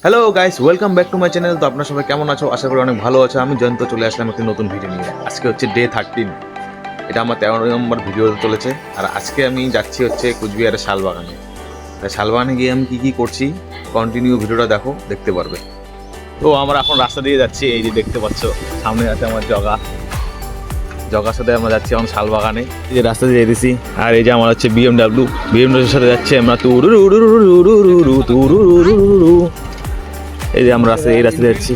Hello guys, welcome back to my channel. তো আপনারা সবাই কেমন আছো? আশা করি অনেক ভালো আছো। আমি জয়ন্ত চলে আসলাম একটি নতুন ভিডিও নিয়ে। আজকে হচ্ছে ডে 13, এটা আমার 13 নম্বর ভিডিও চলেছে। আর আজকে আমি যাচ্ছি হচ্ছে কুচবিহারের শালবাগানে। তাই শালবাগানে গিয়ে আমি কী কী করছি কন্টিনিউ ভিডিওটা দেখতে পারবে। তো আমরা এখন রাস্তা দিয়ে যাচ্ছি, এই যে দেখতে পাচ্ছ সামনে আছে আমার জগার সাথে আমরা যাচ্ছি এখন শালবাগানে। এই যে রাস্তা দিয়ে যেতেছি, আর এই যে আমার হচ্ছে বিএমডাব্লিউর সাথে যাচ্ছি আমরা। এই যে আমরা এই রাস্তায় যাচ্ছি।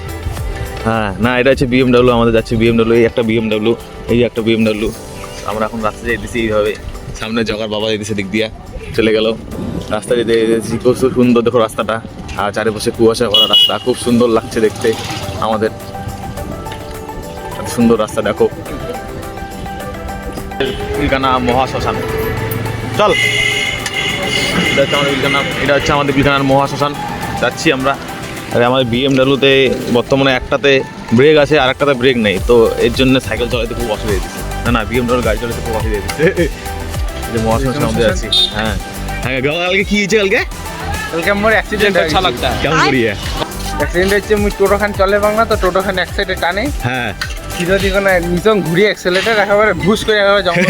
হ্যাঁ না, এটা হচ্ছে বিএমডাব্লিউ, আমাদের যাচ্ছে বিএমডাব্লিউ। এই একটা বিএমডাব্লিউ, এই যে একটা বিএমডাব্লিউ। আমরা এখন রাস্তা যেতেছি এইভাবে, সামনে জগার বাবা যেতেছে দিক দিয়া চলে গেল। রাস্তা যেতে যেতেছি, খুব সুন্দর দেখো রাস্তাটা, আর চারিপাশে কুয়াশা ভরা রাস্তা, খুব সুন্দর লাগছে দেখতে। আমাদের সুন্দর রাস্তা দেখো। পিলখানা মহাশ্মশান, চল। এটা হচ্ছে আমাদের পিলখানার মহাশ্মশান, যাচ্ছি আমরা। আর আমাদের বিএমডাব্লিউতে বর্তমানে একটাতে ব্রেক আছে আর একটাতে ব্রেক নেই, তো এর জন্য সাইকেল চালাতে খুব অসুবিধা দিচ্ছে। না বিএমডাব্লিউ গাড়ি চালাতে খুব অসুবিধা দিচ্ছে। যে মহাশ্মশান আমাদের যাচ্ছি। হ্যাঁ হ্যাঁ, কালকে কি হয়েছে? কালকে আমার অ্যাক্সিডেন্ট হয়েছে। কেমন করিয়ে অ্যাক্সিডেন্ট হচ্ছে, মুই টোটোখান চলে বাংলা, তো টোটোখান এক সাইডে টানে। হ্যাঁ, সিধা দিকে না নিচং ঘুরি অ্যাক্সেলেটার একেবারে ঘুষ করে একেবারে জঙ্গল।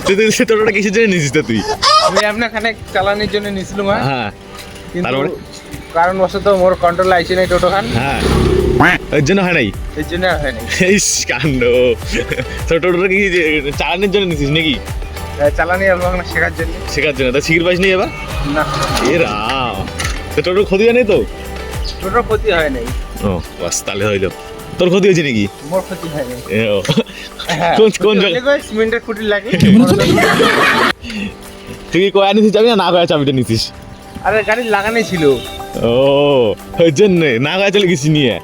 তুই টোটোটা কিসের জন্য নিয়েছিস তুই? আমি আপনাখানে চালানোর জন্য নিয়েছিলাম। হ্যাঁ, কিন্তু কারণবশত মোর কন্ট্রোল আইছে নাই টোটোখান, এর জন্য হয় নাই। এর জন্য আর হয় নাই। এই কাণ্ড। তো টোটোটা কি চালানোর জন্য নিয়েছিস নাকি? চালানি আপনার শেখার জন্য। শেখার জন্য? তা শিখির পাইস নি এবার? না, এ রাম, তো টোটোর ক্ষতি হয় নাই তো? টোটোর ক্ষতি হয় নাই। ও বাস, তাহলে হইলো। তোর ক্ষতি হয়েছে নাকি? মোর ক্ষতি হয় নাই। কোন জায়গায়? সিমেন্টের খুঁটি লাগে। তুই কি কয়া নিছিস যাবি না কয়া চাবিটা নিছিস? আরে গাড়ি লাগানো ছিল। ও ওই জন্য না কয়া চলে গেছি নিয়ে।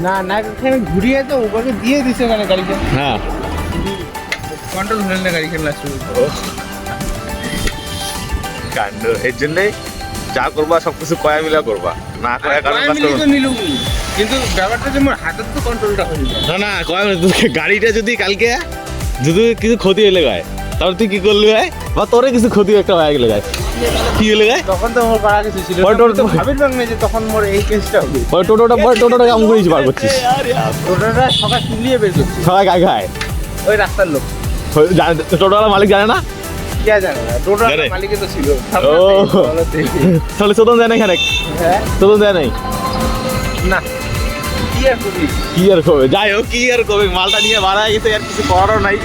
না এখানে ঘুরিয়ে তো ওকে দিয়ে দিছে ওখানে গাড়িটা। হ্যাঁ, কন্ট্রোল হলেন না গাড়ি খেলা শুরু। কাণ্ড। এর জন্যে যা করবা সবকিছু কয়া মিলা করবা, না কয়া কারণ কাজ করবা। কিন্তু ব্যাপারটা যে মোর হাতের তো কন্ট্রোলটা হয়ে যায়। না কয়া গাড়িটা যদি কালকে যদি কিছু ক্ষতি হয়ে গায়, তাহলে তুই কি করলি গায়? বা তোরে কিছু ক্ষতি একটা হয়ে গেলে গায়, কি হলে গায়? তখন তো মোর করা কিছু ছিল, তো ভাবির ভাগ নেই যে তখন মোর এই কেসটা হবে। টোটোটা কেমন করেছি বার করছিস? টোটোটা সকাল তুলিয়ে বের করছি। সবাই গায়ে গায় ওই রাস্তার লোক। টোটোওয়ালা মালিক জানে না? কে জানে না, টোটোর জানে? মালিকে তো ছিল। ও তাহলে চোদন দেয় নাই এখানে? হ্যাঁ চোদন দেয় নাই? না, কি আর করবি? কি আর কবে, যাই হোক কি আর কবে, মালটা নিয়ে বাড়া গেছে, আর কিছু করারও নাই।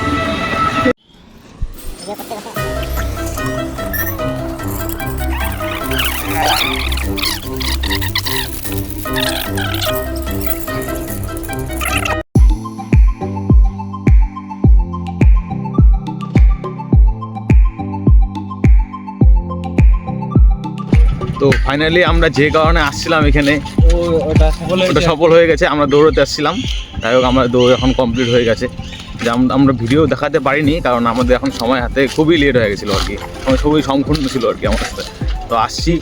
তো ফাইনালি আমরা যে কারণে আসছিলাম এখানে, ওটা সফল হয়ে গেছে। আমরা দৌড়তে আসছিলাম, যাই হোক আমার দৌড় এখন কমপ্লিট হয়ে গেছে। যে আমরা ভিডিও দেখাতে পারিনি, কারণ আমাদের এখন সময় হাতে খুবই লেট হয়ে গেছিলো আর কি, খুবই সংক্ষুণ্ণ ছিল আর কি আমার সাথে। তো আসছি,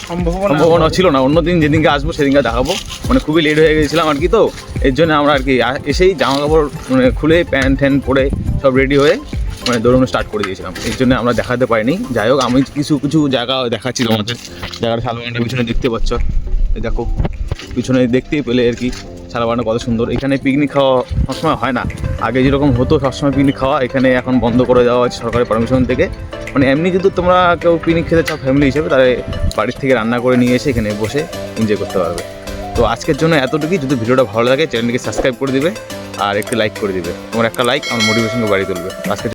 সম্ভাবনা ছিল না। অন্যদিন যেদিনকে আসবো সেদিনকে দেখাবো, মানে খুবই লেট হয়ে গেছিলাম আর কি। তো এর জন্য আমরা আর কি এসেই জামা কাপড় মানে খুলে প্যান্ট ট্যান্ট পরে সব রেডি হয়ে মানে দৌড়ানো স্টার্ট করে দিয়েছিলাম। এর জন্য আমরা দেখাতে পারিনি। যাই হোক আমি কিছু জায়গা দেখাচ্ছিলাম আমাদের জায়গাটা। শালবাগানটা পিছনে দেখতে পাচ্ছ, এই দেখো পিছনে দেখতেই পেলে আর কি শালবাগানটা কত সুন্দর। এখানে পিকনিক খাওয়া সবসময় হয় না, আগে যেরকম হতো সবসময় পিকনিক খাওয়া, এখানে এখন বন্ধ করে দেওয়া হয়েছে সরকারের পারমিশন থেকে। মানে এমনি কিন্তু তোমরা কেউ পিকনিক খেতে চাও ফ্যামিলি হিসেবে, তাহলে বাড়ির থেকে রান্না করে নিয়ে এসে এখানে বসে এনজয় করতে পারবে। তো আজকের জন্য এতটুকুই। যদি ভিডিওটা ভালো লাগে চ্যানেলকে সাবস্ক্রাইব করে দিবে আর একটু লাইক করে দিবে। তোমার একটা লাইক আমার মোটিভেশনকে বাড়িয়ে তুলবে। আজকে